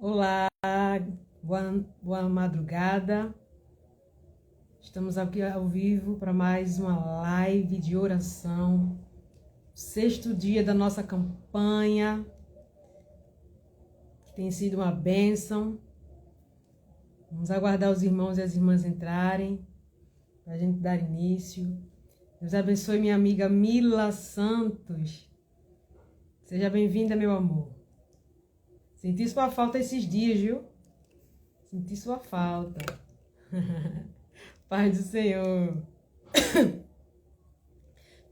Olá, boa madrugada. Estamos aqui ao vivo para mais uma live de oração. Sexto dia da nossa campanha, que tem sido uma bênção. Vamos aguardar os irmãos e as irmãs entrarem para a gente dar início. Deus abençoe minha amiga Mila Santos. Seja bem-vinda, meu amor. Senti sua falta esses dias, viu? Senti sua falta. Paz do Senhor.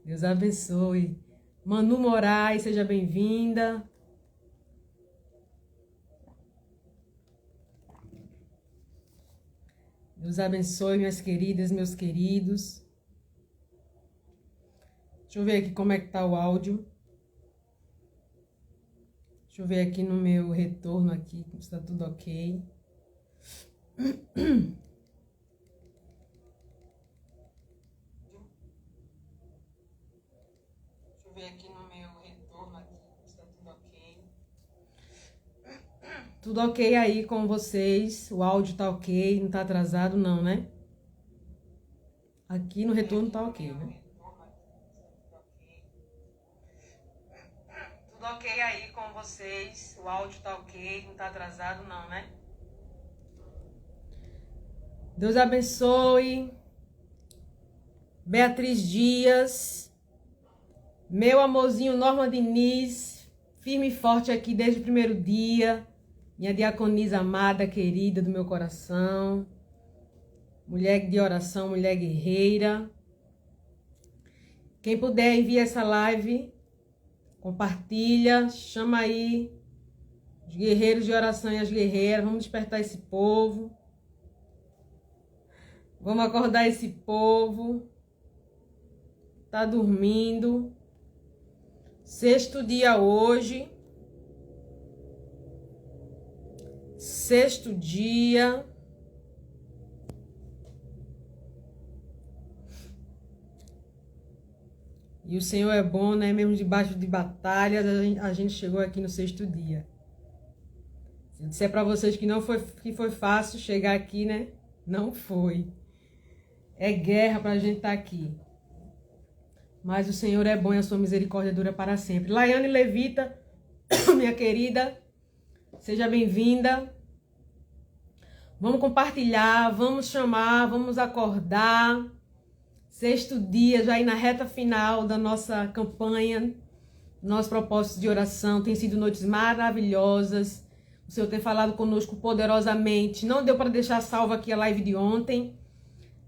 Deus abençoe. Manu Moraes, seja bem-vinda. Deus abençoe, minhas queridas, meus queridos. Deixa eu ver aqui como é que tá o áudio. Deixa eu ver aqui no meu retorno aqui, se está tudo ok. Deixa eu ver aqui no meu retorno aqui, se está tudo ok. Tudo ok aí com vocês? O áudio tá ok? Não tá atrasado não, né? Aqui no retorno tá ok, né? Tudo ok aí com vocês? O áudio tá ok? Não tá atrasado não, né? Deus abençoe. Beatriz Dias. Meu amorzinho Norma Diniz. Firme e forte aqui desde o primeiro dia. Minha diaconisa amada, querida do meu coração. Mulher de oração, mulher guerreira. Quem puder enviar essa live, compartilha, chama aí os guerreiros de oração e as guerreiras. Vamos despertar esse povo. Vamos acordar esse povo. Tá dormindo. Sexto dia hoje. Sexto dia. E o Senhor é bom, né? Mesmo debaixo de batalhas, a gente chegou aqui no sexto dia. Se eu disser para vocês que foi fácil chegar aqui, né? Não foi. É guerra para a gente estar aqui. Mas o Senhor é bom e a sua misericórdia dura para sempre. Laiane Levita, minha querida, seja bem-vinda. Vamos compartilhar, vamos chamar, vamos acordar. Sexto dia, já aí na reta final da nossa campanha, nosso propósito de oração. Tem sido noites maravilhosas. O Senhor tem falado conosco poderosamente. Não deu para deixar salva aqui a live de ontem,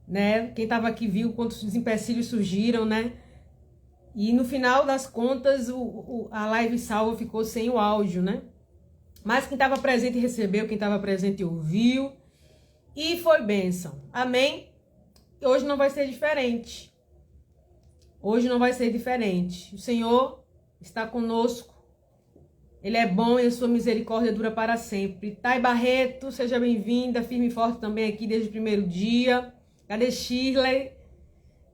né? Quem estava aqui viu quantos empecilhos surgiram, né? E no final das contas, a live salva ficou sem o áudio, né? Mas quem estava presente recebeu, quem estava presente ouviu. E foi bênção. Amém? Hoje não vai ser diferente. Hoje não vai ser diferente. O Senhor está conosco. Ele é bom e a sua misericórdia dura para sempre. Thay Barreto, seja bem-vinda. Firme e forte também aqui desde o primeiro dia. Cadê Shirley?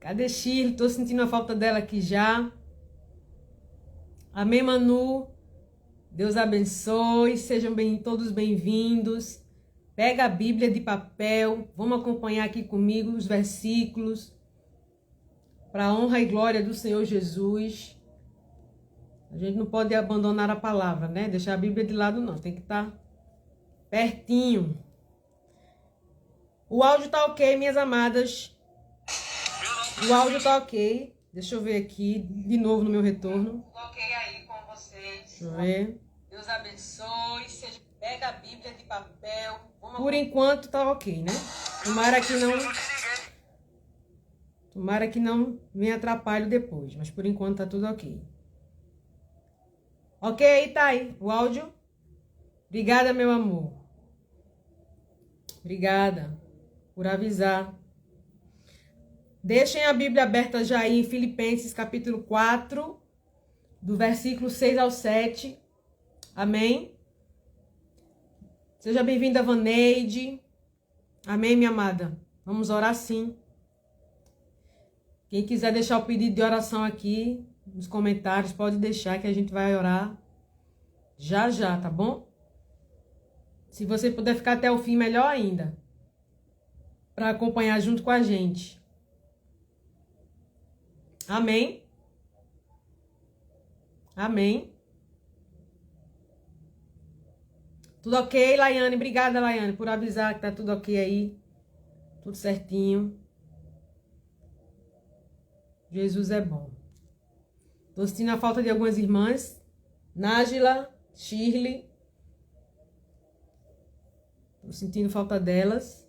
Cadê Shirley? Tô sentindo a falta dela aqui já. Amém, Manu. Deus abençoe. Sejam todos bem-vindos. Pega a Bíblia de papel. Vamos acompanhar aqui comigo os versículos. Para a honra e glória do Senhor Jesus. A gente não pode abandonar a palavra, né? Deixar a Bíblia de lado, não. Tem que estar pertinho. O áudio tá ok, minhas amadas. O áudio tá ok. Deixa eu ver aqui de novo no meu retorno. Tudo ok aí com vocês. Deixa eu ver. Deus abençoe. Pega a Bíblia de papel. Por enquanto tá ok, né? Tomara que não venha atrapalho depois. Mas por enquanto tá tudo ok. Ok, tá aí. O áudio. Obrigada, meu amor. Obrigada por avisar. Deixem a Bíblia aberta já aí em Filipenses capítulo 4, do versículo 6 ao 7. Amém? Seja bem-vinda, Vaneide. Amém, minha amada? Vamos orar sim. Quem quiser deixar o pedido de oração aqui nos comentários, pode deixar que a gente vai orar já já, tá bom? Se você puder ficar até o fim, melhor ainda, para acompanhar junto com a gente. Amém? Amém? Tudo ok, Laiane? Obrigada, Laiane, por avisar que tá tudo ok aí. Tudo certinho. Jesus é bom. Tô sentindo a falta de algumas irmãs. Nájila, Shirley. Tô sentindo falta delas.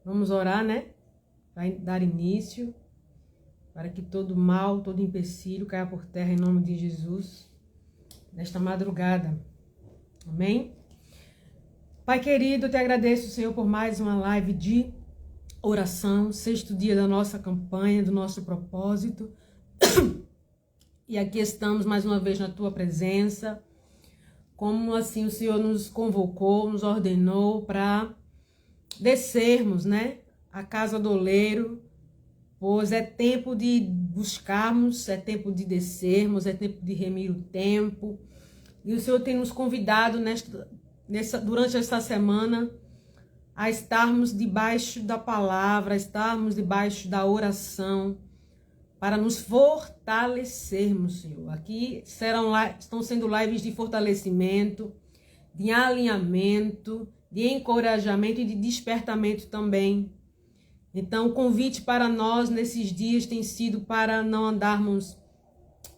Vamos orar, né? Vai dar início. Para que todo mal, todo empecilho caia por terra em nome de Jesus. Nesta madrugada. Amém? Pai querido, eu te agradeço, Senhor, por mais uma live de oração. 6º dia da nossa campanha, do nosso propósito. E aqui estamos mais uma vez na tua presença. Como assim o Senhor nos convocou, nos ordenou para descermos, né? A casa do oleiro. Pois é tempo de buscarmos, é tempo de descermos, é tempo de remir o tempo. E o Senhor tem nos convidado durante esta semana a estarmos debaixo da palavra, a estarmos debaixo da oração, para nos fortalecermos, Senhor. Aqui estão sendo lives de fortalecimento, de alinhamento, de encorajamento e de despertamento também. Então, o convite para nós nesses dias tem sido para não andarmos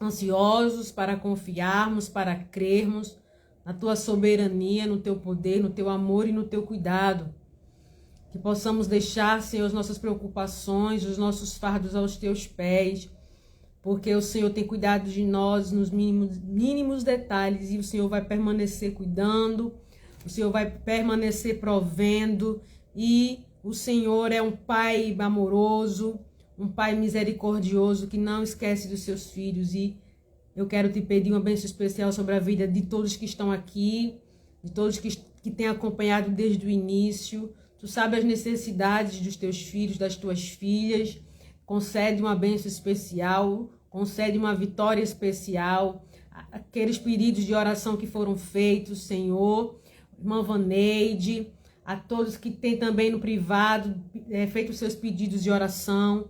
ansiosos, para confiarmos, para crermos na tua soberania, no teu poder, no teu amor e no teu cuidado. Que possamos deixar, Senhor, as nossas preocupações, os nossos fardos aos teus pés, porque o Senhor tem cuidado de nós nos mínimos detalhes e o Senhor vai permanecer cuidando, o Senhor vai permanecer provendo e o Senhor é um Pai amoroso, um Pai misericordioso que não esquece dos seus filhos. E eu quero te pedir uma bênção especial sobre a vida de todos que estão aqui, de todos que têm acompanhado desde o início. Tu sabes as necessidades dos teus filhos, das tuas filhas. Concede uma bênção especial, concede uma vitória especial. Aqueles pedidos de oração que foram feitos, Senhor. Irmã Vaneide, a todos que têm também no privado feito os seus pedidos de oração.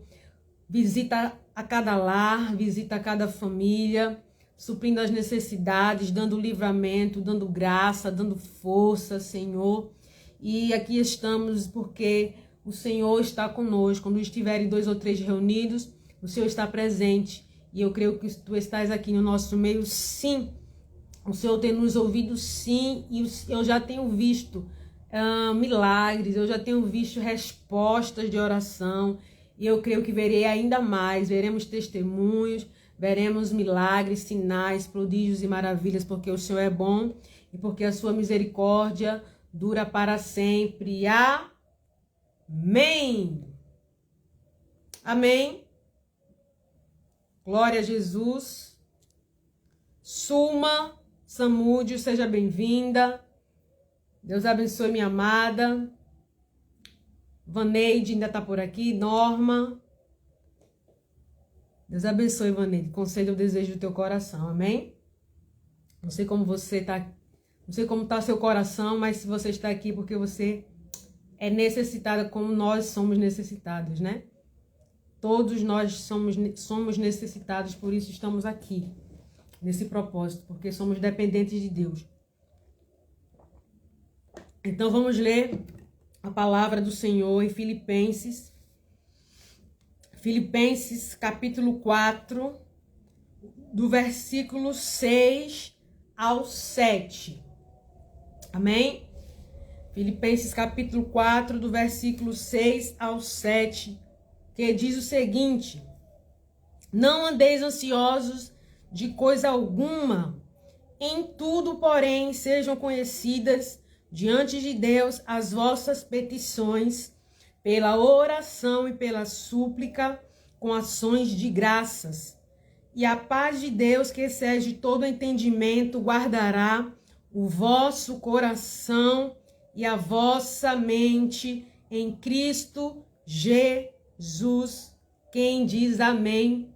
Visita a cada lar, visita a cada família, suprindo as necessidades, dando livramento, dando graça, dando força, Senhor. E aqui estamos porque o Senhor está conosco. Quando estiverem 2 ou 3 reunidos, o Senhor está presente. E eu creio que tu estás aqui no nosso meio, sim. O Senhor tem nos ouvido, sim. E eu já tenho visto milagres, eu já tenho visto respostas de oração. E eu creio que verei ainda mais. Veremos testemunhos, veremos milagres, sinais, prodígios e maravilhas, porque o Senhor é bom e porque a sua misericórdia dura para sempre. Amém. Amém. Glória a Jesus. Suma Samúdio, seja bem-vinda. Deus abençoe, minha amada. Vaneide ainda está por aqui. Norma. Deus abençoe, Vaneide. Conceda o desejo do teu coração. Amém? Não sei como você está. Não sei como está seu coração, mas se você está aqui porque você é necessitada como nós somos necessitados, né? Todos nós somos necessitados, por isso estamos aqui, nesse propósito, porque somos dependentes de Deus. Então vamos ler a palavra do Senhor em Filipenses. Filipenses capítulo 4, do versículo 6 ao 7. Amém? Filipenses capítulo 4, do versículo 6 ao 7, que diz o seguinte: não andeis ansiosos de coisa alguma, em tudo, porém, sejam conhecidas diante de Deus as vossas petições, pela oração e pela súplica, com ações de graças. E a paz de Deus, que excede todo entendimento, guardará o vosso coração e a vossa mente em Cristo Jesus. Quem diz amém?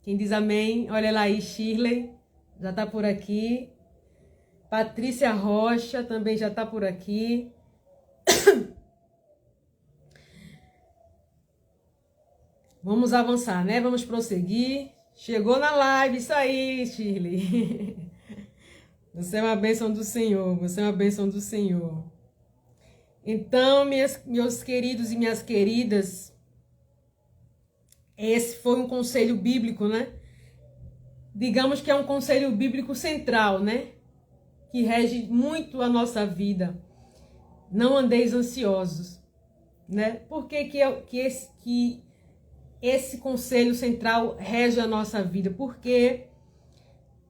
Quem diz amém? Olha lá aí, Shirley, já está por aqui. Patrícia Rocha também já está por aqui. Vamos avançar, né? Vamos prosseguir. Chegou na live, isso aí, Shirley. Você é uma bênção do Senhor, você é uma bênção do Senhor. Então, meus queridos e minhas queridas, esse foi um conselho bíblico, né? Digamos que é um conselho bíblico central, né? Que rege muito a nossa vida. Não andeis ansiosos, né? Por que esse conselho central rege a nossa vida? Porque,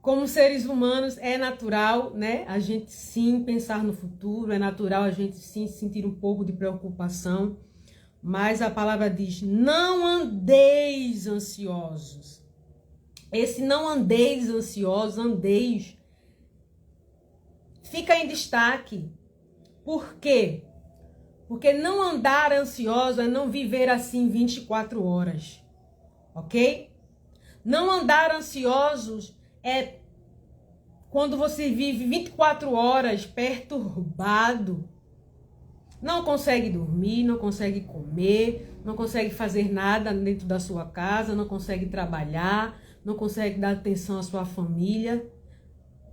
como seres humanos, é natural, né? A gente sim pensar no futuro, é natural a gente sim sentir um pouco de preocupação, mas a palavra diz: não andeis ansiosos. Esse não andeis ansiosos, andeis, fica em destaque. Por quê? Porque não andar ansioso é não viver assim 24 horas, ok? Não andar ansiosos é quando você vive 24 horas perturbado, não consegue dormir, não consegue comer, não consegue fazer nada dentro da sua casa, não consegue trabalhar, não consegue dar atenção à sua família.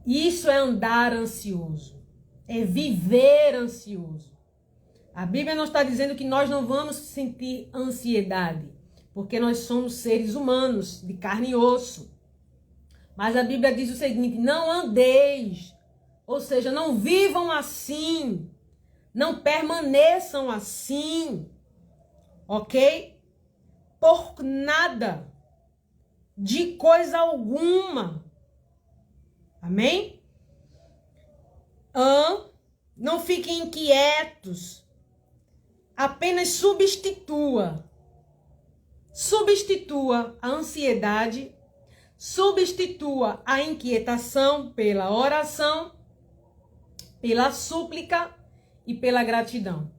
Isso é andar ansioso, é viver ansioso. A Bíblia não está dizendo que nós não vamos sentir ansiedade, porque nós somos seres humanos, de carne e osso. Mas a Bíblia diz o seguinte: não andeis, ou seja, não vivam assim, não permaneçam assim, ok? Por nada, de coisa alguma. Amém? Não fiquem inquietos. Apenas substitua a ansiedade, substitua a inquietação pela oração, pela súplica e pela gratidão.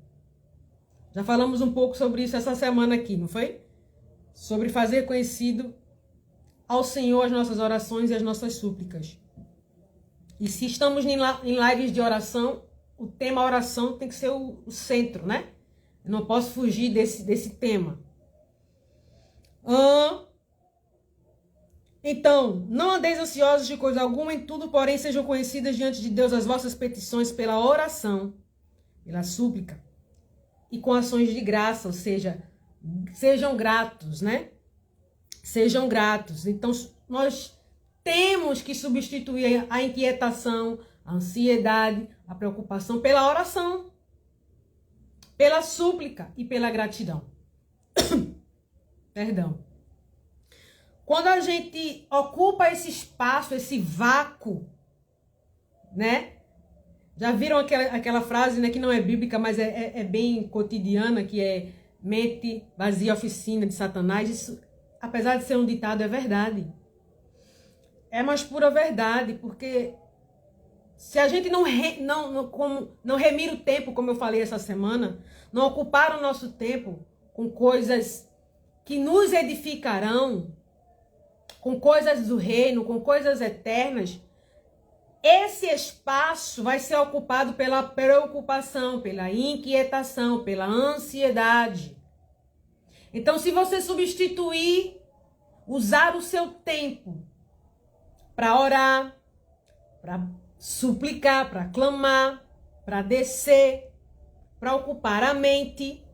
Já falamos um pouco sobre isso essa semana aqui, não foi? Sobre fazer conhecido ao Senhor as nossas orações e as nossas súplicas. E se estamos em lives de oração, o tema oração tem que ser o centro, né? Eu não posso fugir desse tema. Então, não andeis ansiosos de coisa alguma, em tudo, porém, sejam conhecidas diante de Deus as vossas petições pela oração, pela súplica, e com ações de graça, ou seja, sejam gratos, né? Sejam gratos. Então, nós temos que substituir a inquietação, a ansiedade, a preocupação pela oração, pela súplica e pela gratidão. Perdão. Quando a gente ocupa esse espaço, esse vácuo, né? Já viram aquela frase, né, que não é bíblica, mas é bem cotidiana, que é mente vazia, oficina de Satanás. Isso, apesar de ser um ditado, é verdade. É mais pura verdade, porque se a gente não remir o tempo, como eu falei essa semana, não ocupar o nosso tempo com coisas que nos edificarão, com coisas do reino, com coisas eternas, esse espaço vai ser ocupado pela preocupação, pela inquietação, pela ansiedade. Então, se você substituir, usar o seu tempo para orar, para suplicar, para clamar, para descer, para ocupar a mente,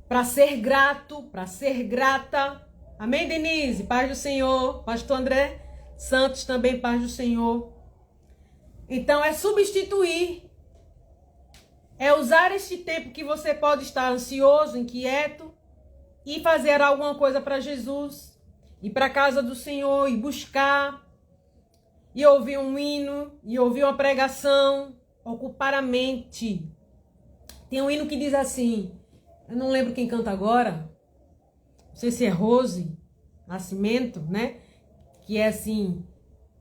para ser grato, para ser grata. Amém, Denise? Paz do Senhor. Pastor André Santos também, paz do Senhor. Então, é substituir. É usar este tempo que você pode estar ansioso, inquieto, e fazer alguma coisa para Jesus. Ir para a casa do Senhor e buscar. E ouvir um hino, e ouvir uma pregação. Ocupar a mente. Tem um hino que diz assim, eu não lembro quem canta agora, não sei se é Rose Nascimento, né? Que é assim: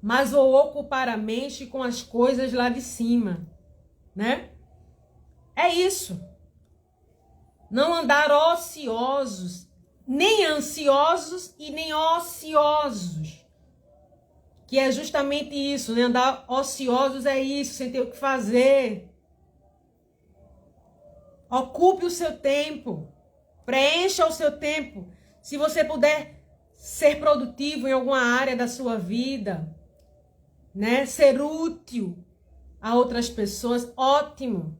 mas vou ocupar a mente com as coisas lá de cima, né? É isso. Não andar ociosos, nem ansiosos e nem ociosos. que é justamente isso, né? Andar ociosos é isso, sem ter o que fazer. Ocupe o seu tempo, preencha o seu tempo. Se você puder ser produtivo em alguma área da sua vida, né? Ser útil a outras pessoas, ótimo.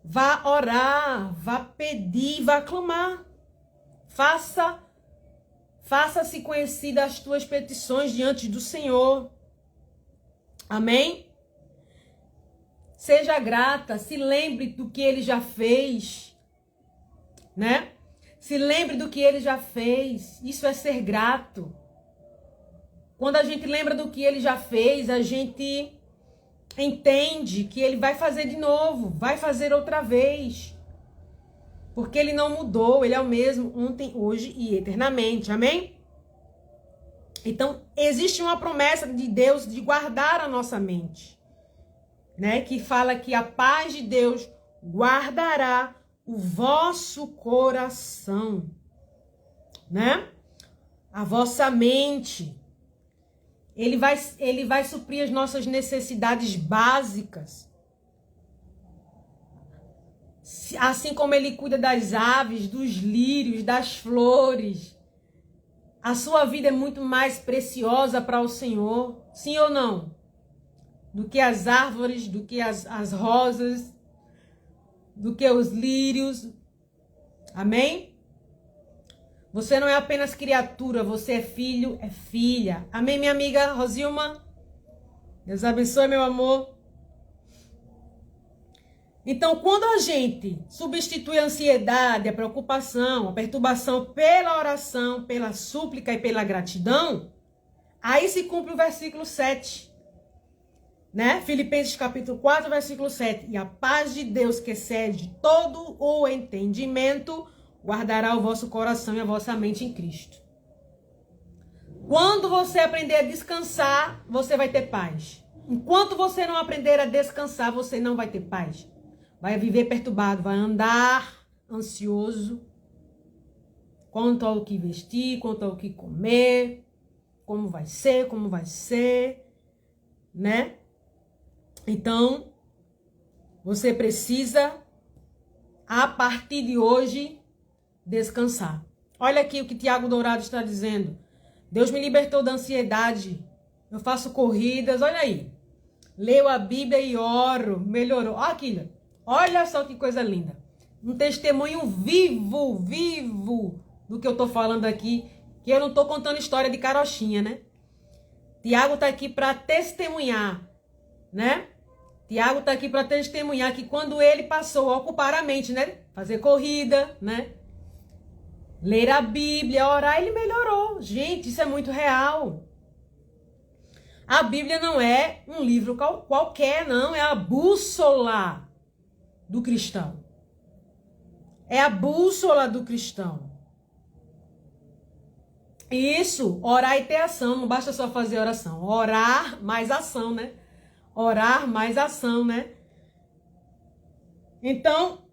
Vá orar, vá pedir, vá clamar. Faça-se conhecida as tuas petições diante do Senhor. Amém? Seja grata, se lembre do que Ele já fez, né? Se lembre do que Ele já fez. Isso é ser grato. Quando a gente lembra do que Ele já fez, a gente entende que Ele vai fazer de novo, vai fazer outra vez. Porque Ele não mudou, Ele é o mesmo ontem, hoje e eternamente. Amém? Então, existe uma promessa de Deus de guardar a nossa mente, né? Que fala que a paz de Deus guardará o vosso coração, né? A vossa mente. Ele vai suprir as nossas necessidades básicas. Assim como Ele cuida das aves, dos lírios, das flores. A sua vida é muito mais preciosa para o Senhor. Sim ou não? Do que as árvores, do que as rosas, do que os lírios. Amém? Você não é apenas criatura, você é filho, é filha. Amém, minha amiga Rosilma? Deus abençoe, meu amor. Então, quando a gente substitui a ansiedade, a preocupação, a perturbação pela oração, pela súplica e pela gratidão, aí se cumpre o versículo 7. Né? Filipenses capítulo 4, versículo 7. E a paz de Deus, que excede todo o entendimento, guardará o vosso coração e a vossa mente em Cristo. Quando você aprender a descansar, você vai ter paz. Enquanto você não aprender a descansar, você não vai ter paz. Vai viver perturbado, vai andar ansioso quanto ao que vestir, quanto ao que comer, como vai ser, né? Então, você precisa, a partir de hoje, descansar. Olha aqui o que Tiago Dourado está dizendo. Deus me libertou da ansiedade. Eu faço corridas, olha aí. Leio a Bíblia e oro. Melhorou. Olha aquilo. Olha só que coisa linda. Um testemunho vivo do que eu estou falando aqui. Que eu não estou contando história de carochinha, né? Tiago está aqui para testemunhar, né? Tiago está aqui para testemunhar que quando ele passou a ocupar a mente, né? Fazer corrida, né? Ler a Bíblia, orar, ele melhorou. Gente, isso é muito real. A Bíblia não é um livro qualquer, não. É a bússola do cristão. É a bússola do cristão. Isso, orar e ter ação. Não basta só fazer oração. Orar mais ação, né? Orar mais ação, né? Então,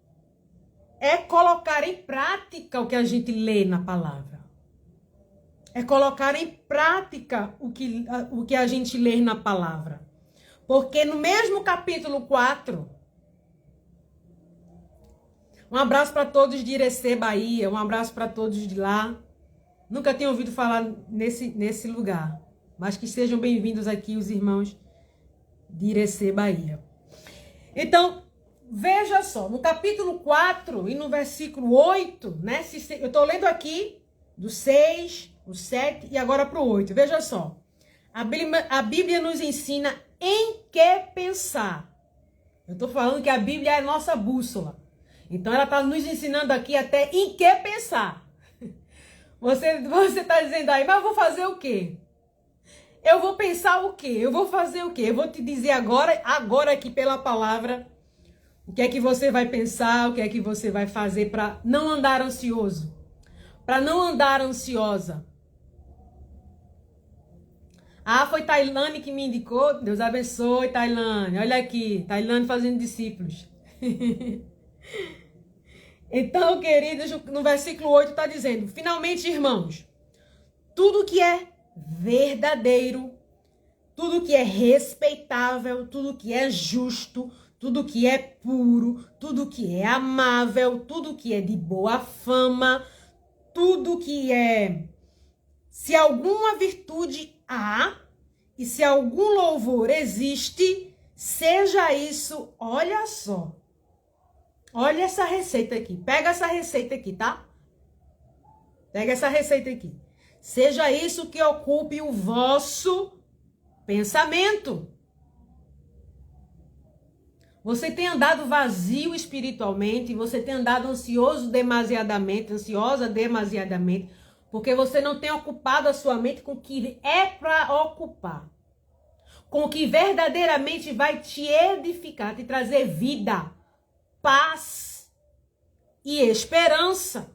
é colocar em prática o que a gente lê na palavra. É colocar em prática o que a gente lê na palavra. Porque no mesmo capítulo 4, um abraço para todos de Irecê, Bahia, um abraço para todos de lá. Nunca tinha ouvido falar nesse lugar, mas que sejam bem-vindos aqui os irmãos de Irecê, Bahia. Então, veja só, no capítulo 4 e no versículo 8, né? Eu estou lendo aqui do 6, o 7 e agora para o 8. Veja só, a Bíblia nos ensina em que pensar. Eu estou falando que a Bíblia é a nossa bússola. Então, ela está nos ensinando aqui até em que pensar. Você está dizendo aí, mas eu vou fazer o quê? Eu vou pensar o quê? Eu vou fazer o quê? Eu vou te dizer agora aqui pela palavra, o que é que você vai pensar, o que é que você vai fazer para não andar ansioso, para não andar ansiosa. Ah, foi Tailane que me indicou. Deus abençoe, Tailane. Olha aqui, Tailane fazendo discípulos. Então, queridos, no versículo 8 está dizendo: finalmente, irmãos, tudo que é verdadeiro, tudo que é respeitável, tudo que é justo, tudo que é puro, tudo que é amável, tudo que é de boa fama, tudo que é... Se alguma virtude há e se algum louvor existe, seja isso, olha só. Olha essa receita aqui. Pega essa receita aqui, tá? Pega essa receita aqui. Seja isso que ocupe o vosso pensamento. Você tem andado vazio espiritualmente, você tem andado ansiosa demasiadamente, porque você não tem ocupado a sua mente com o que é para ocupar. Com o que verdadeiramente vai te edificar, te trazer vida, paz e esperança.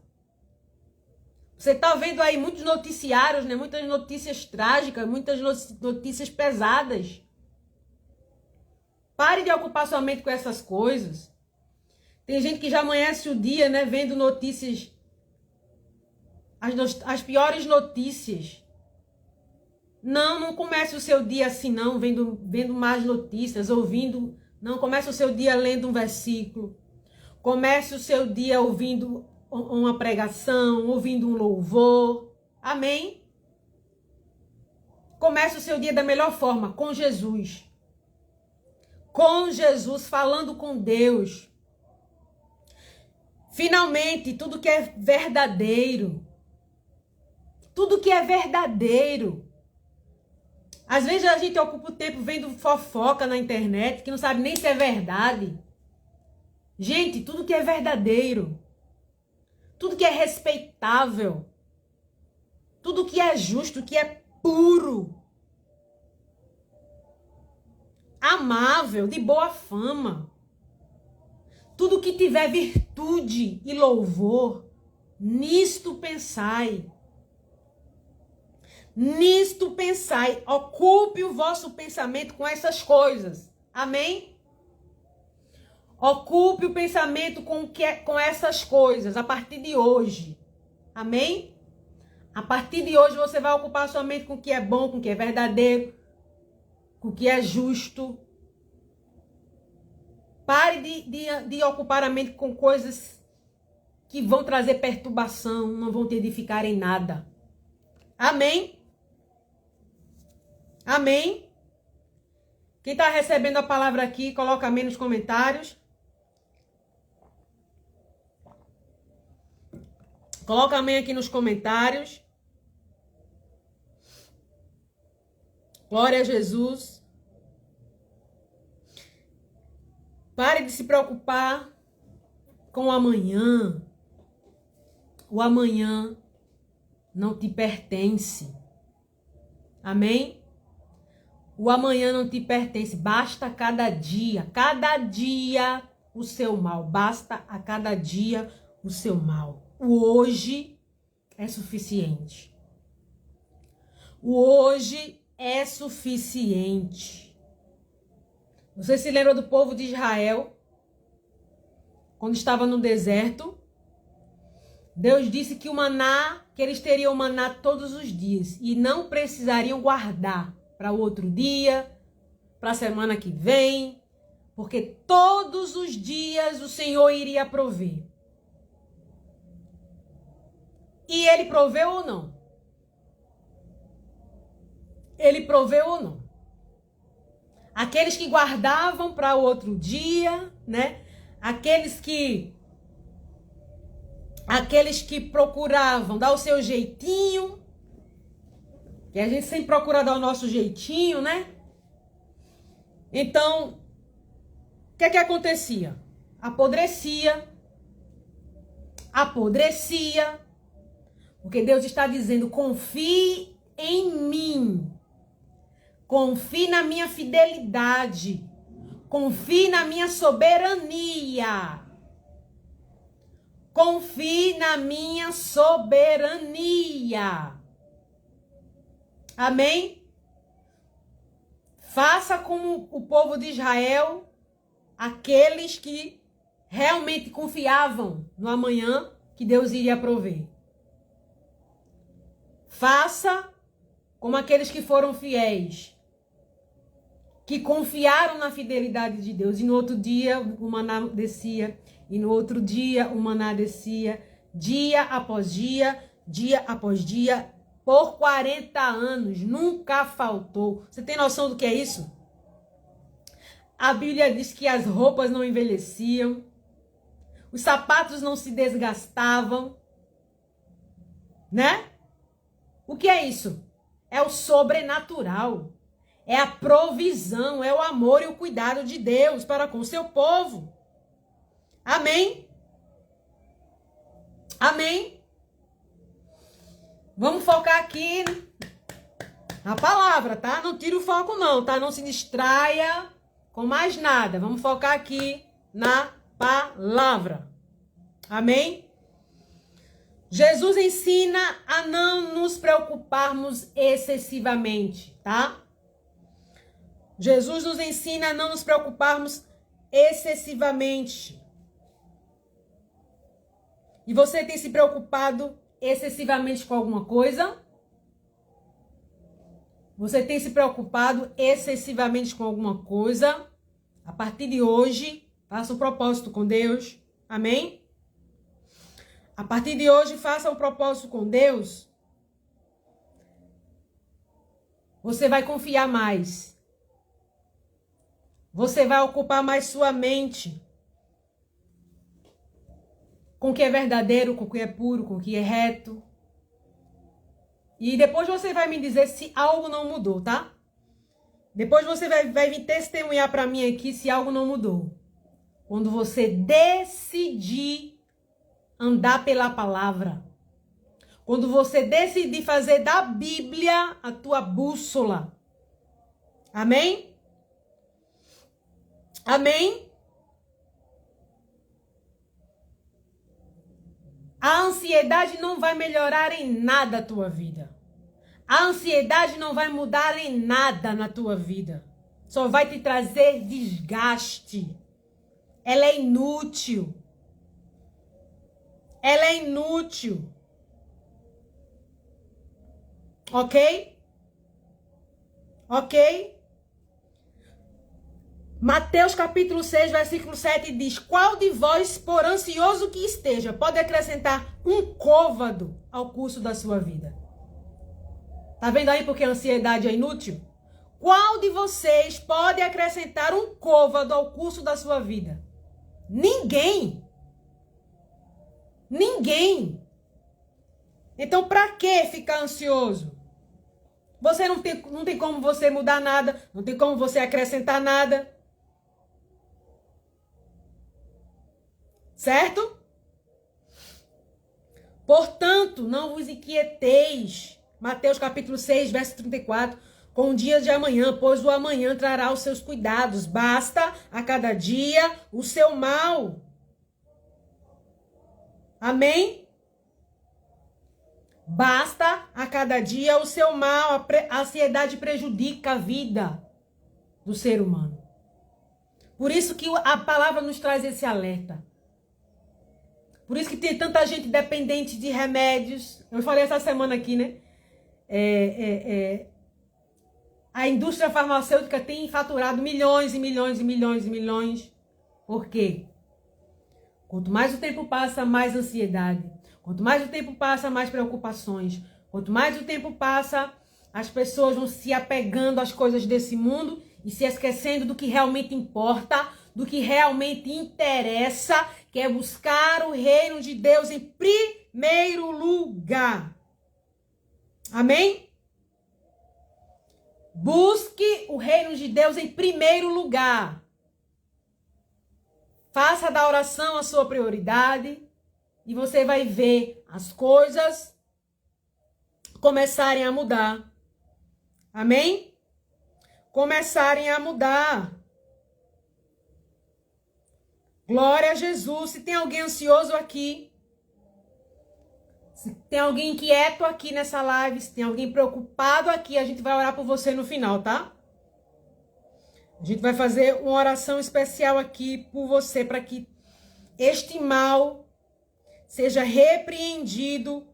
Você está vendo aí muitos noticiários, né? Muitas notícias trágicas, muitas notícias pesadas. Pare de ocupar sua mente com essas coisas. Tem gente que já amanhece o dia, né? Vendo notícias, as piores notícias. Não comece o seu dia assim não, vendo mais notícias, ouvindo. Não, comece o seu dia lendo um versículo. Comece o seu dia ouvindo uma pregação, ouvindo um louvor. Amém? Comece o seu dia da melhor forma, com Jesus. Com Jesus, falando com Deus. Finalmente, tudo que é verdadeiro. Tudo que é verdadeiro. Às vezes a gente ocupa o tempo vendo fofoca na internet, que não sabe nem se é verdade. Gente, tudo que é verdadeiro, tudo que é respeitável, tudo que é justo, que é puro, amável, de boa fama, tudo que tiver virtude e louvor, nisto pensai. Nisto pensai, ocupe o vosso pensamento com essas coisas. Amém? Ocupe o pensamento com essas coisas a partir de hoje. Amém? A partir de hoje você vai ocupar sua mente com o que é bom, com o que é verdadeiro, com o que é justo. Pare de ocupar a mente com coisas que vão trazer perturbação, não vão te edificar em nada. Amém? Amém? Quem está recebendo a palavra aqui, coloca amém nos comentários. Coloca amém aqui nos comentários. Glória a Jesus. Pare de se preocupar com o amanhã. O amanhã não te pertence. Amém? O amanhã não te pertence. Basta cada dia o seu mal. Basta a cada dia o seu mal. O hoje é suficiente. O hoje é suficiente. Você se lembra do povo de Israel? Quando estava no deserto, Deus disse que o maná, que eles teriam maná todos os dias e não precisariam guardar para o outro dia, para a semana que vem, porque todos os dias o Senhor iria prover. E ele proveu ou não? Ele proveu ou não? Aqueles que guardavam para o outro dia, né? Aqueles que procuravam dar o seu jeitinho, que a gente sempre procura dar o nosso jeitinho, né? Então, o que acontecia? Apodrecia, porque Deus está dizendo, confie em mim, confie na minha fidelidade, confie na minha soberania. Confie na minha soberania. Amém? Faça como o povo de Israel, aqueles que realmente confiavam no amanhã que Deus iria prover. Faça como aqueles que foram fiéis. que confiaram na fidelidade de Deus. E no outro dia o maná descia, e no outro dia o maná descia, dia após dia após dia, por 40 anos, nunca faltou. Você tem noção do que é isso? A Bíblia diz que as roupas não envelheciam, os sapatos não se desgastavam, né? O que é isso? É o sobrenatural. É a provisão, é o amor e o cuidado de Deus para com o seu povo. Amém? Amém? Vamos focar aqui na palavra, tá? Não tira o foco não, tá? Não se distraia com mais nada. Vamos focar aqui na palavra. Amém? Jesus ensina a não nos preocuparmos excessivamente, tá? Jesus nos ensina a não nos preocuparmos excessivamente. E você tem se preocupado excessivamente com alguma coisa? Você tem se preocupado excessivamente com alguma coisa? A partir de hoje, faça um propósito com Deus. Amém? A partir de hoje, faça um propósito com Deus. Você vai confiar mais. Você vai ocupar mais sua mente com o que é verdadeiro, com o que é puro, com o que é reto. E depois você vai me dizer se algo não mudou, tá? Depois você vai vir testemunhar para mim aqui se algo não mudou. Quando você decidir andar pela palavra. Quando você decidir fazer da Bíblia a tua bússola. Amém? Amém? A ansiedade não vai melhorar em nada a tua vida. A ansiedade não vai mudar em nada na tua vida. Só vai te trazer desgaste. Ela é inútil. Ela é inútil. Ok? Ok? Mateus capítulo 6, versículo 7 diz: qual de vós, por ansioso que esteja, pode acrescentar um côvado ao curso da sua vida? Tá vendo aí porque a ansiedade é inútil? Qual de vocês pode acrescentar um côvado ao curso da sua vida? Ninguém. Ninguém. Então, para que ficar ansioso? Você não tem como você mudar nada, não tem como você acrescentar nada. Certo? Portanto, não vos inquieteis. Mateus capítulo 6, verso 34. Com o dia de amanhã, pois o amanhã trará os seus cuidados. Basta a cada dia o seu mal. Amém? Basta a cada dia o seu mal. A ansiedade prejudica a vida do ser humano. Por isso que a palavra nos traz esse alerta. Por isso que tem tanta gente dependente de remédios. Eu falei essa semana aqui, né? A indústria farmacêutica tem faturado milhões e milhões e milhões e milhões. Por quê? Quanto mais o tempo passa, mais ansiedade. Quanto mais o tempo passa, mais preocupações. Quanto mais o tempo passa, as pessoas vão se apegando às coisas desse mundo e se esquecendo do que realmente importa, do que realmente interessa, que é buscar o reino de Deus em primeiro lugar. Amém? Busque o reino de Deus em primeiro lugar. Faça da oração a sua prioridade e você vai ver as coisas começarem a mudar. Amém? Começarem a mudar. Glória a Jesus. Se tem alguém ansioso aqui, se tem alguém inquieto aqui nessa live, se tem alguém preocupado aqui, a gente vai orar por você no final, tá? A gente vai fazer uma oração especial aqui por você, para que este mal seja repreendido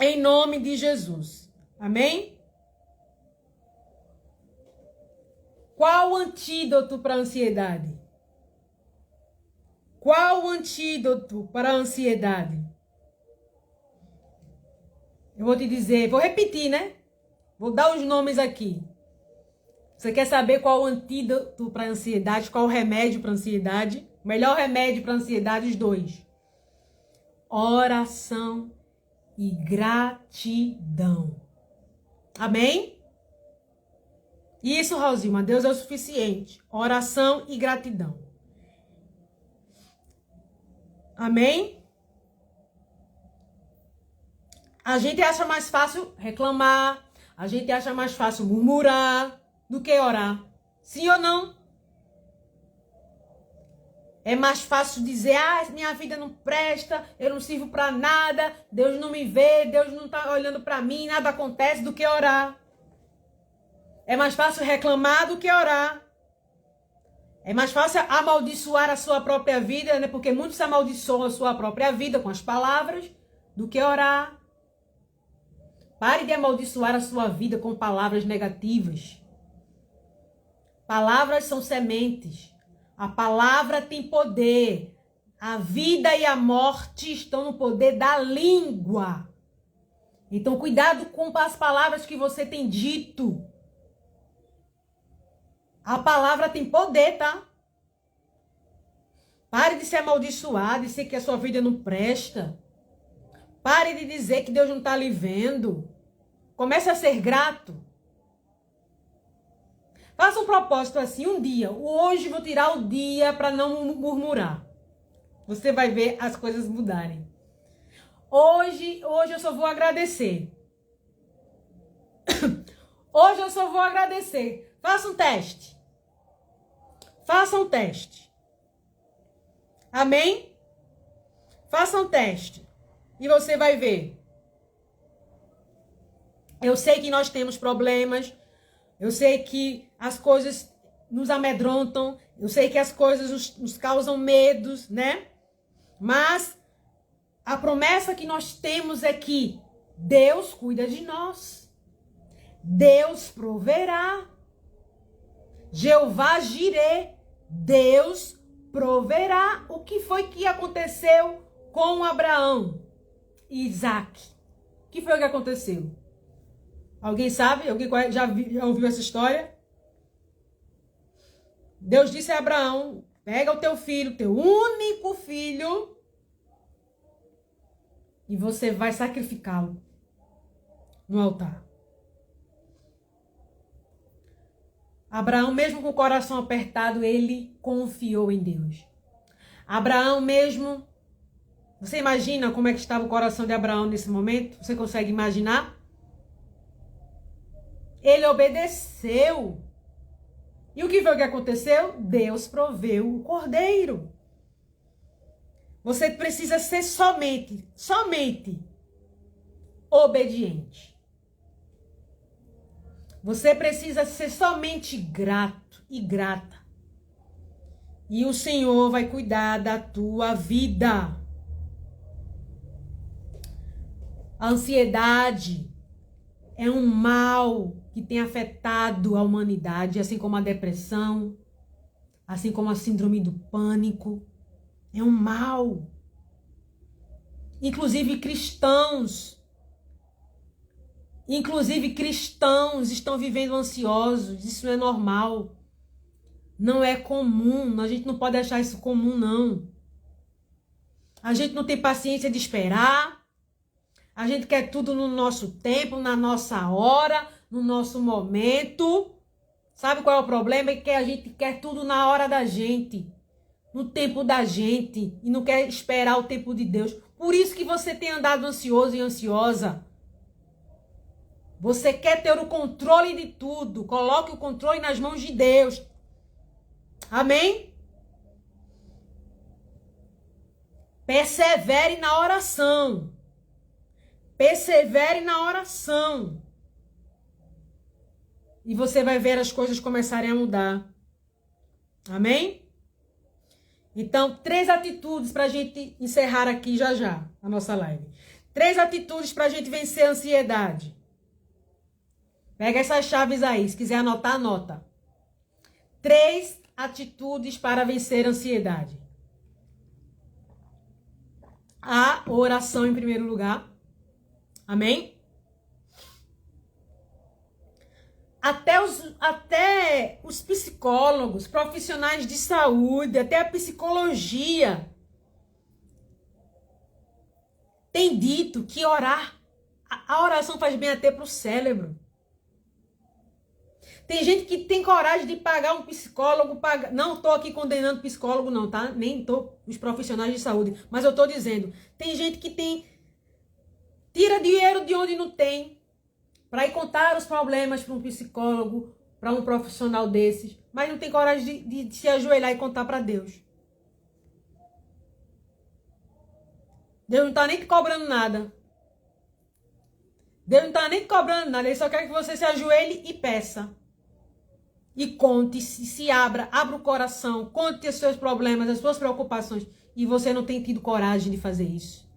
em nome de Jesus. Amém? Qual o antídoto para a ansiedade? Qual o antídoto para a ansiedade? Eu vou te dizer, vou repetir, né? Vou dar os nomes aqui. Você quer saber qual o antídoto para a ansiedade? Qual o remédio para a ansiedade? O melhor remédio para a ansiedade, os dois. Oração e gratidão. Amém? Isso, Rosilma, Deus é o suficiente. Oração e gratidão. Amém? A gente acha mais fácil reclamar, a gente acha mais fácil murmurar do que orar. Sim ou não? É mais fácil dizer, minha vida não presta, eu não sirvo para nada, Deus não me vê, Deus não está olhando para mim, nada acontece, do que orar. É mais fácil reclamar do que orar. É mais fácil amaldiçoar a sua própria vida, né? Porque muitos amaldiçoam a sua própria vida com as palavras, do que orar. Pare de amaldiçoar a sua vida com palavras negativas. Palavras são sementes. A palavra tem poder. A vida e a morte estão no poder da língua. Então, cuidado com as palavras que você tem dito. A palavra tem poder, tá? Pare de se amaldiçoar, de dizer que a sua vida não presta. Pare de dizer que Deus não está lhe vendo. Comece a ser grato. Faça um propósito assim, um dia. Hoje vou tirar o dia para não murmurar. Você vai ver as coisas mudarem. Hoje eu só vou agradecer. Hoje eu só vou agradecer. Faça um teste. Faça um teste. Amém? Faça um teste. E você vai ver. Eu sei que nós temos problemas. Eu sei que as coisas nos amedrontam. Eu sei que as coisas nos causam medos, né? Mas a promessa que nós temos é que Deus cuida de nós. Deus proverá. Jeová Jirê. Deus proverá. O que foi que aconteceu com Abraão e Isaac? O que foi que aconteceu? Alguém sabe? Alguém já ouviu essa história? Deus disse a Abraão, pega o teu filho, teu único filho, e você vai sacrificá-lo no altar. Abraão, mesmo com o coração apertado, ele confiou em Deus. Abraão mesmo, você imagina como é que estava o coração de Abraão nesse momento? Você consegue imaginar? Ele obedeceu. E o que foi que aconteceu? Deus proveu o cordeiro. Você precisa ser somente obediente. Você precisa ser somente grato e grata. E o Senhor vai cuidar da tua vida. A ansiedade é um mal que tem afetado a humanidade, assim como a depressão, assim como a síndrome do pânico. É um mal. Inclusive cristãos estão vivendo ansiosos. Isso não é normal. Não é comum. A gente não pode achar isso comum, não. A gente não tem paciência de esperar. A gente quer tudo no nosso tempo, na nossa hora, no nosso momento. Sabe qual é o problema? É que a gente quer tudo na hora da gente, no tempo da gente, e não quer esperar o tempo de Deus. Por isso que você tem andado ansioso e ansiosa. Você quer ter o controle de tudo. Coloque o controle nas mãos de Deus. Amém? Persevere na oração. Persevere na oração. E você vai ver as coisas começarem a mudar. Amém? Então, 3 atitudes para a gente encerrar aqui já a nossa live. 3 atitudes para a gente vencer a ansiedade. Pega essas chaves aí. Se quiser anotar, anota. 3 atitudes para vencer a ansiedade. A oração em primeiro lugar. Amém? Até os psicólogos, profissionais de saúde, até a psicologia tem dito que orar, a oração faz bem até para o cérebro. Tem gente que tem coragem de pagar um psicólogo, não estou aqui condenando psicólogo não, tá? Nem estou os profissionais de saúde, mas eu estou dizendo, tem gente que tira dinheiro de onde não tem, para ir contar os problemas para um psicólogo, para um profissional desses, mas não tem coragem de se ajoelhar e contar para Deus. Deus não está nem te cobrando nada. Deus não está nem te cobrando nada, Ele só quer que você se ajoelhe e peça. E conte, se abra o coração, conte os seus problemas, as suas preocupações. E você não tem tido coragem de fazer isso.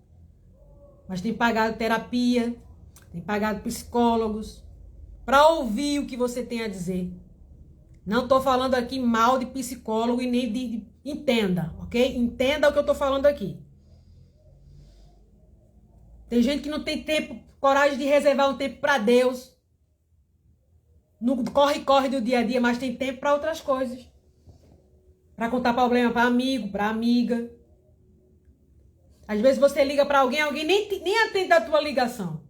Mas tem pagado terapia, tem pagado psicólogos, para ouvir o que você tem a dizer. Não estou falando aqui mal de psicólogo e nem de... Entenda, ok? Entenda o que eu estou falando aqui. Tem gente que não tem tempo, coragem de reservar um tempo para Deus. No corre-corre do dia a dia, mas tem tempo para outras coisas. Para contar problema para amigo, para amiga. Às vezes você liga para alguém nem atende a tua ligação.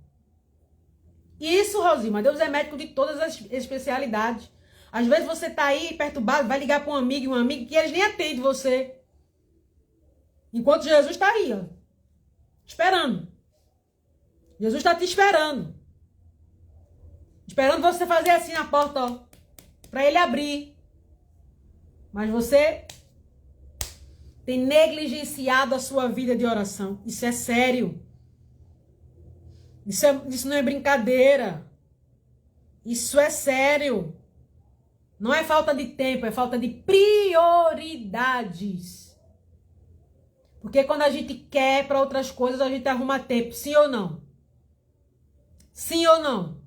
Isso, Rosilma, Deus é médico de todas as especialidades. Às vezes você tá aí perturbado, vai ligar para um amigo e um amigo que eles nem atendem você. Enquanto Jesus está aí, ó, esperando. Jesus está te esperando. Esperando você fazer assim na porta, ó, para ele abrir. Mas você tem negligenciado a sua vida de oração. Isso é sério. Isso não é brincadeira. Isso é sério. Não é falta de tempo, é falta de prioridades. Porque quando a gente quer para outras coisas, a gente arruma tempo. Sim ou não? Sim ou não?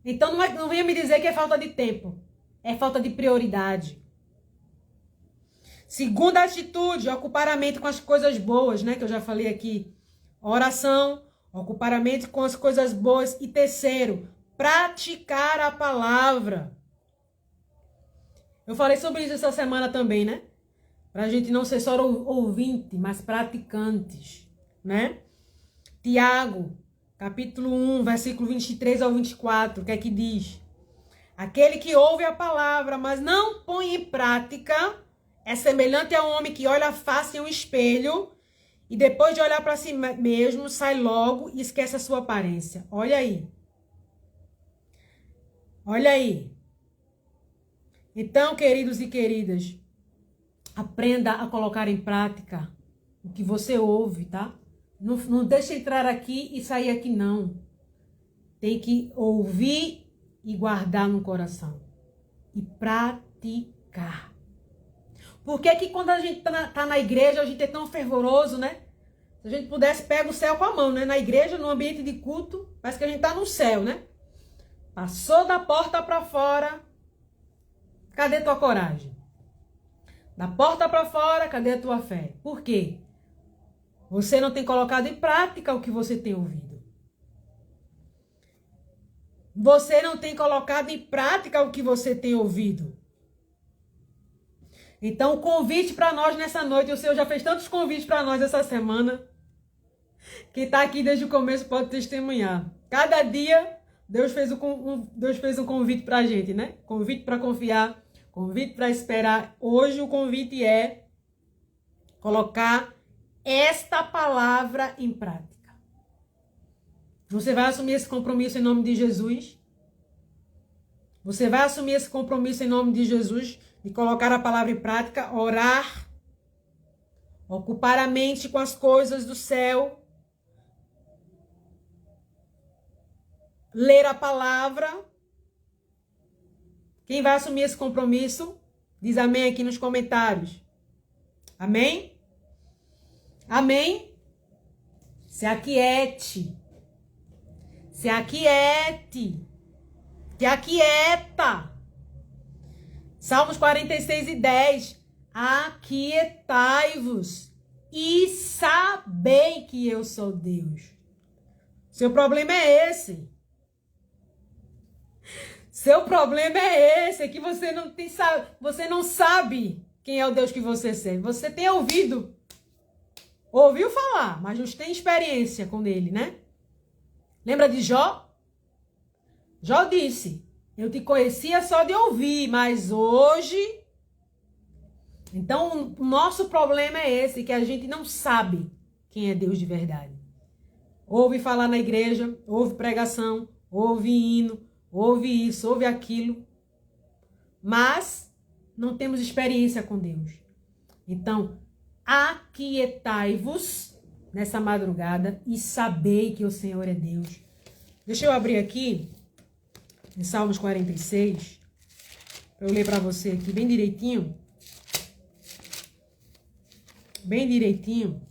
Então não venha me dizer que é falta de tempo. É falta de prioridade. Segunda atitude, ocupar a mente com as coisas boas, né? Que eu já falei aqui. Oração, ocupar a mente com as coisas boas. E terceiro, praticar a palavra. Eu falei sobre isso essa semana também, né? Pra gente não ser só ouvinte, mas praticantes, né? Tiago, capítulo 1, versículo 23 ao 24, o que é que diz? Aquele que ouve a palavra, mas não põe em prática, é semelhante a um homem que olha a face em um espelho e depois de olhar para si mesmo, sai logo e esquece a sua aparência. Olha aí. Olha aí. Então, queridos e queridas, aprenda a colocar em prática o que você ouve, tá? Não deixa entrar aqui e sair aqui, não. Tem que ouvir e guardar no coração. E praticar. Por que que quando a gente tá na igreja, a gente é tão fervoroso, né? Se a gente pudesse, pega o céu com a mão, né? Na igreja, no ambiente de culto, parece que a gente tá no céu, né? Passou da porta para fora, cadê tua coragem? Da porta para fora, cadê a tua fé? Por quê? Você não tem colocado em prática o que você tem ouvido. Você não tem colocado em prática o que você tem ouvido. Então, o convite para nós nessa noite, o Senhor já fez tantos convites para nós essa semana. Quem está aqui desde o começo pode testemunhar. Cada dia, Deus fez um convite para a gente, né? Convite para confiar, convite para esperar. Hoje o convite é colocar esta palavra em prática. Você vai assumir esse compromisso em nome de Jesus? Você vai assumir esse compromisso em nome de Jesus de colocar a palavra em prática, orar, ocupar a mente com as coisas do céu, ler a palavra? Quem vai assumir esse compromisso? Diz amém aqui nos comentários. Amém? Amém? Se aquiete. Se aquiete. Se aquieta. Salmos 46:10. Aquietai-vos e sabei que eu sou Deus. Seu problema é esse. Seu problema é esse, é que você não sabe quem é o Deus que você serve. Você tem ouviu falar, mas não tem experiência com ele, né? Lembra de Jó? Jó disse, eu te conhecia só de ouvir, mas hoje... Então, o nosso problema é esse, que a gente não sabe quem é Deus de verdade. Ouve falar na igreja, ouve pregação, ouve hino, ouve isso, ouve aquilo, mas não temos experiência com Deus. Então, aquietai-vos nessa madrugada e sabei que o Senhor é Deus. Deixa eu abrir aqui, em Salmos 46, para eu ler para você aqui bem direitinho. Bem direitinho.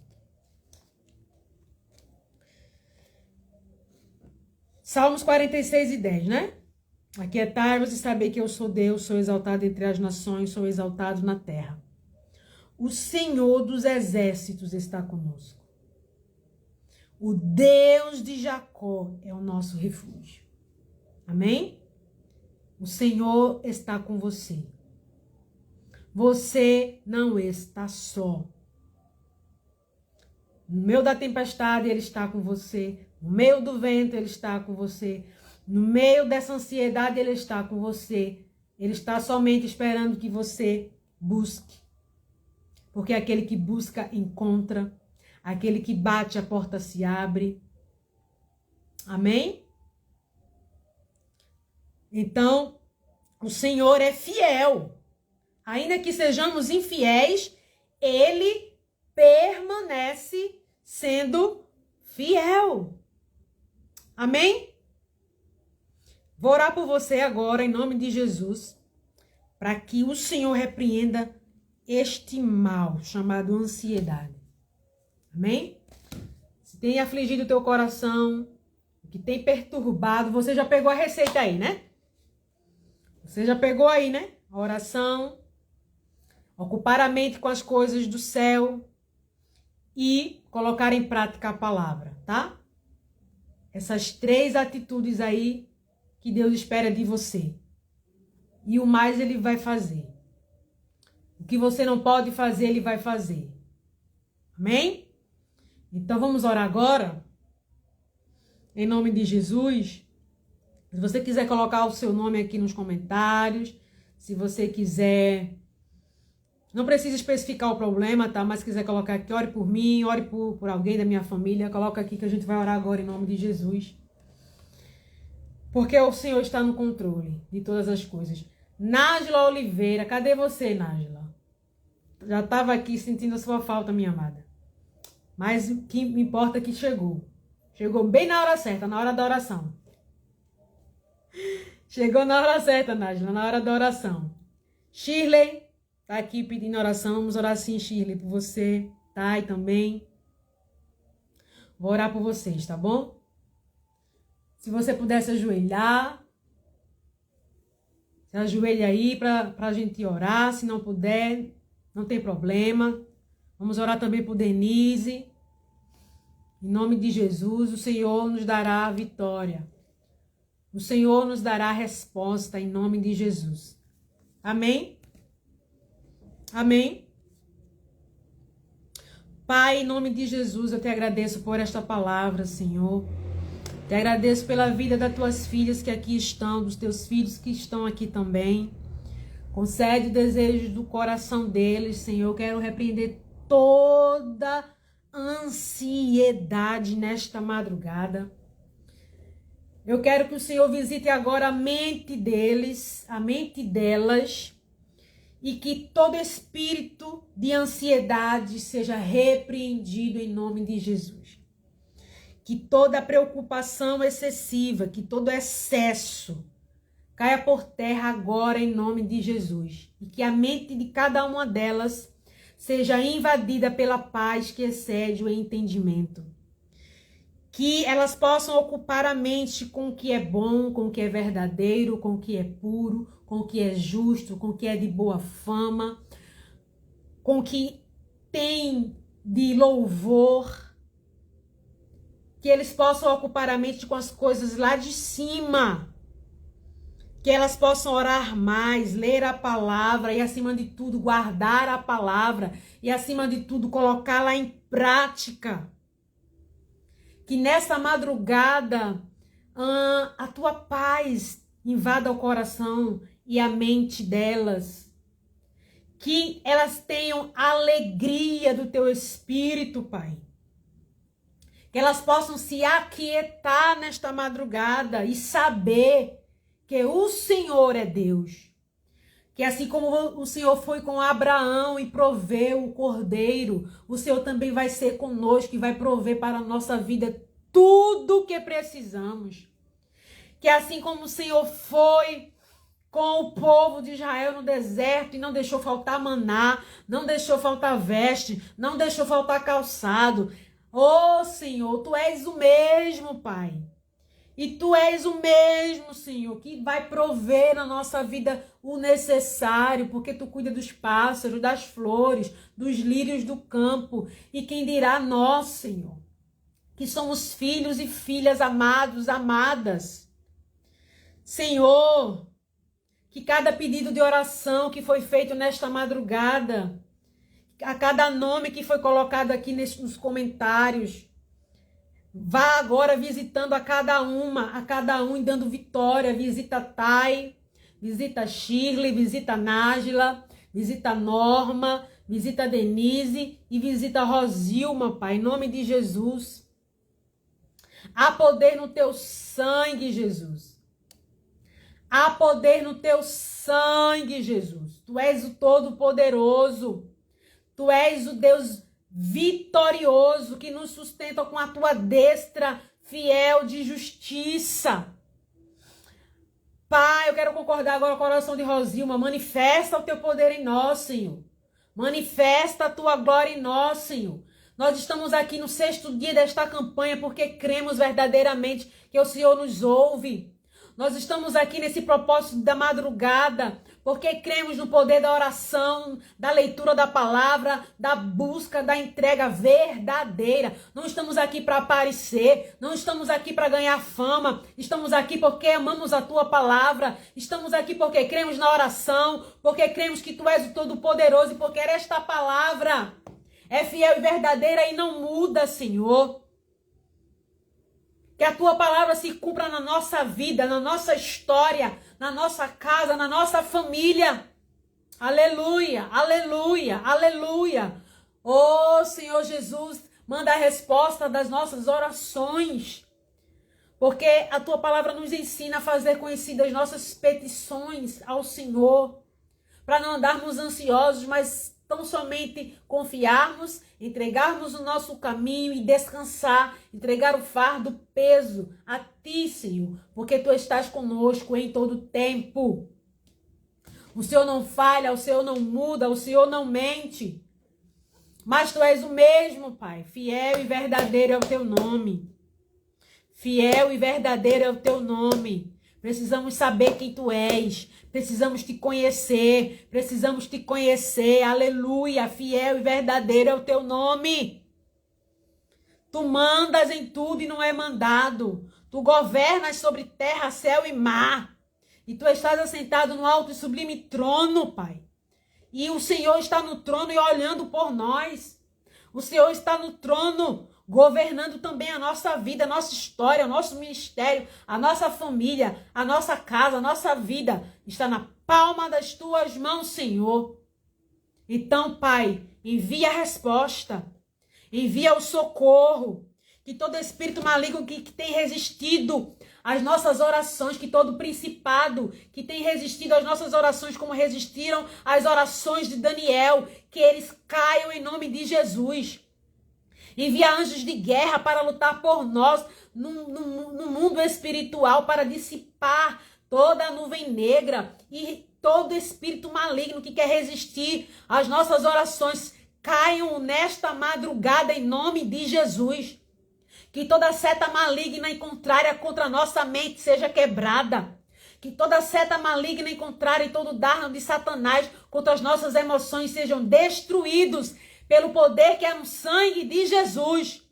Salmos 46:10, né? Aquietai-vos e sabei que eu sou Deus, sou exaltado entre as nações, sou exaltado na terra. O Senhor dos exércitos está conosco. O Deus de Jacó é o nosso refúgio. Amém? O Senhor está com você. Você não está só. No meio da tempestade, Ele está com você. No meio do vento, Ele está com você. No meio dessa ansiedade, Ele está com você. Ele está somente esperando que você busque. Porque aquele que busca, encontra. Aquele que bate, a porta se abre. Amém? Então, o Senhor é fiel. Ainda que sejamos infiéis, Ele permanece sendo fiel. Amém? Vou orar por você agora, em nome de Jesus, para que o Senhor repreenda este mal chamado ansiedade. Amém? Se tem afligido o teu coração, o que tem perturbado, você já pegou a receita aí, né? Você já pegou aí, né? A oração, ocupar a mente com as coisas do céu e colocar em prática a palavra, tá? Essas 3 atitudes aí que Deus espera de você. E o mais Ele vai fazer. O que você não pode fazer, Ele vai fazer. Amém? Então vamos orar agora. Em nome de Jesus. Se você quiser colocar o seu nome aqui nos comentários. Se você quiser... Não precisa especificar o problema, tá? Mas se quiser colocar aqui, ore por mim, ore por alguém da minha família. Coloca aqui que a gente vai orar agora em nome de Jesus. Porque o Senhor está no controle de todas as coisas. Nájila Oliveira, cadê você, Nájila? Já estava aqui sentindo a sua falta, minha amada. Mas o que me importa é que chegou. Chegou bem na hora certa, na hora da oração. Chegou na hora certa, Nájila, na hora da oração. Shirley, tá aqui pedindo oração. Vamos orar sim, Shirley, por você. Thay também. Vou orar por vocês, tá bom? Se você pudesse ajoelhar. Se ajoelha aí pra gente orar. Se não puder, não tem problema. Vamos orar também por Denise. Em nome de Jesus, o Senhor nos dará a vitória. O Senhor nos dará a resposta em nome de Jesus. Amém? Amém? Pai, em nome de Jesus, eu te agradeço por esta palavra, Senhor. Te agradeço pela vida das tuas filhas que aqui estão, dos teus filhos que estão aqui também. Concede o desejo do coração deles, Senhor. Eu quero repreender toda ansiedade nesta madrugada. Eu quero que o Senhor visite agora a mente deles, a mente delas, e que todo espírito de ansiedade seja repreendido em nome de Jesus. Que toda preocupação excessiva, que todo excesso caia por terra agora em nome de Jesus. E que a mente de cada uma delas seja invadida pela paz que excede o entendimento. que elas possam ocupar a mente com o que é bom, com o que é verdadeiro, com o que é puro, com o que é justo, com o que é de boa fama, com o que tem de louvor, que eles possam ocupar a mente com as coisas lá de cima, que elas possam orar mais, ler a palavra e, acima de tudo, guardar a palavra e, acima de tudo, colocá-la em prática. Que nessa madrugada a tua paz invada o coração e a mente delas. Que elas tenham alegria do teu espírito, Pai. Que elas possam se aquietar nesta madrugada e saber que o Senhor é Deus. Que assim como o Senhor foi com Abraão e proveu o cordeiro, o Senhor também vai ser conosco e vai prover para a nossa vida tudo o que precisamos. Que assim como o Senhor foi com o povo de Israel no deserto e não deixou faltar maná, não deixou faltar veste, não deixou faltar calçado. Ô Senhor, Tu és o mesmo, Pai. E Tu és o mesmo, Senhor, que vai prover na nossa vida o necessário, porque Tu cuida dos pássaros, das flores, dos lírios do campo. E quem dirá nós, Senhor, que somos filhos e filhas amados, amadas. Senhor, que cada pedido de oração que foi feito nesta madrugada, a cada nome que foi colocado aqui nos comentários, vá agora visitando a cada um e dando vitória. Visita a Thay, visita a Shirley, visita a Nájila, visita a Norma, visita a Denise e visita a Rosilma, Pai, em nome de Jesus. Há poder no Teu sangue, Jesus. Há poder no Teu sangue, Jesus. Tu és o Todo-Poderoso. Tu és o Deus vitorioso que nos sustenta com a Tua destra fiel de justiça. Pai, eu quero concordar agora com a oração de Rosilma. Manifesta o Teu poder em nós, Senhor. Manifesta a Tua glória em nós, Senhor. Nós estamos aqui no 6º dia desta campanha porque cremos verdadeiramente que o Senhor nos ouve. Nós estamos aqui nesse propósito da madrugada porque cremos no poder da oração, da leitura da palavra, da busca, da entrega verdadeira. Não estamos aqui para aparecer, não estamos aqui para ganhar fama, estamos aqui porque amamos a Tua palavra, estamos aqui porque cremos na oração, porque cremos que Tu és o Todo-Poderoso e porque esta palavra é fiel e verdadeira e não muda, Senhor. Que a Tua palavra se cumpra na nossa vida, na nossa história, na nossa casa, na nossa família. Aleluia, aleluia, aleluia. Oh, Senhor Jesus, manda a resposta das nossas orações. Porque a Tua palavra nos ensina a fazer conhecidas nossas petições ao Senhor. Para não andarmos ansiosos, mas tão somente confiarmos, entregarmos o nosso caminho e descansar, entregar o fardo, o peso a Ti, Senhor, porque Tu estás conosco em todo tempo. O Senhor não falha, o Senhor não muda, o Senhor não mente, mas Tu és o mesmo, Pai. Fiel e verdadeiro é o Teu nome. Fiel e verdadeiro é o Teu nome. Precisamos saber quem Tu és. Precisamos Te conhecer. Precisamos Te conhecer. Aleluia. Fiel e verdadeiro é o Teu nome. Tu mandas em tudo e não é mandado. Tu governas sobre terra, céu e mar. E Tu estás assentado no alto e sublime trono, Pai. E o Senhor está no trono e olhando por nós. O Senhor está no trono, governando também a nossa vida, a nossa história, o nosso ministério, a nossa família, a nossa casa, a nossa vida. Está na palma das Tuas mãos, Senhor. Então, Pai, envia a resposta. Envia o socorro. Que todo espírito maligno que tem resistido às nossas orações, que todo principado que tem resistido às nossas orações, como resistiram às orações de Daniel, que eles caiam em nome de Jesus. Envia anjos de guerra para lutar por nós no mundo espiritual, para dissipar toda a nuvem negra e todo espírito maligno que quer resistir às nossas orações. Caiam nesta madrugada em nome de Jesus. Que toda seta maligna e contrária contra a nossa mente seja quebrada. Que toda seta maligna e contrária e todo dardo de Satanás contra as nossas emoções sejam destruídos pelo poder que é no sangue de Jesus.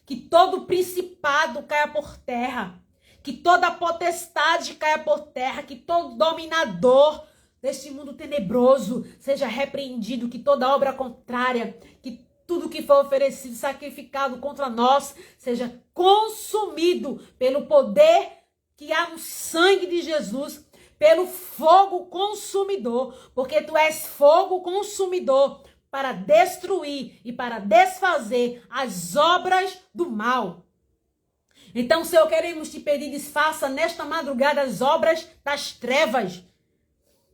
Que todo principado caia por terra. Que toda potestade caia por terra. Que todo dominador deste mundo tenebroso seja repreendido. Que toda obra contrária, que tudo que for oferecido, sacrificado contra nós, seja consumido pelo poder que há no sangue de Jesus, pelo fogo consumidor, porque tu és fogo consumidor para destruir e para desfazer as obras do mal. Então, Senhor, queremos te pedir, desfaça nesta madrugada as obras das trevas.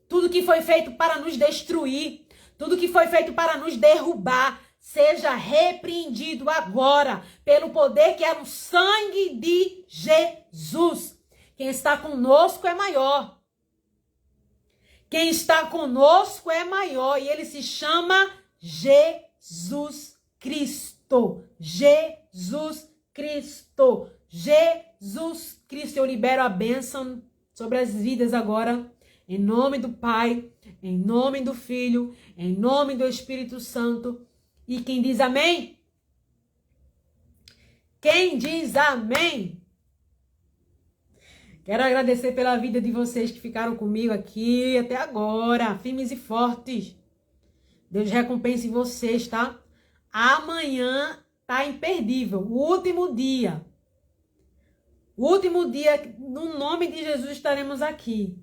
Tudo que foi feito para nos destruir, tudo que foi feito para nos derrubar, seja repreendido agora pelo poder que é no sangue de Jesus. Quem está conosco é maior. Quem está conosco é maior e ele se chama Jesus Cristo. Jesus Cristo. Jesus Cristo. Eu libero a bênção sobre as vidas agora. Em nome do Pai, em nome do Filho, em nome do Espírito Santo. E quem diz amém? Quem diz amém? Quero agradecer pela vida de vocês que ficaram comigo aqui até agora, firmes e fortes. Deus recompense vocês, tá? Amanhã tá imperdível, o último dia. O último dia, no nome de Jesus, estaremos aqui.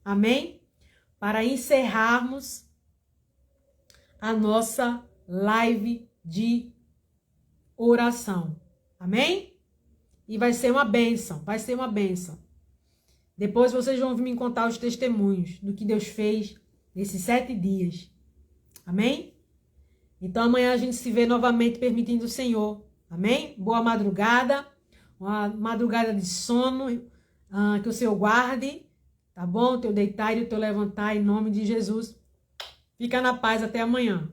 Amém? Para encerrarmos a nossa live de oração. Amém? E vai ser uma bênção, vai ser uma bênção. Depois vocês vão me contar os testemunhos do que Deus fez nesses 7 dias. Amém? Então amanhã a gente se vê novamente, permitindo o Senhor. Amém? Boa madrugada. Uma madrugada de sono. Que o Senhor guarde. Tá bom? O teu deitar e o teu levantar em nome de Jesus. Fica na paz até amanhã.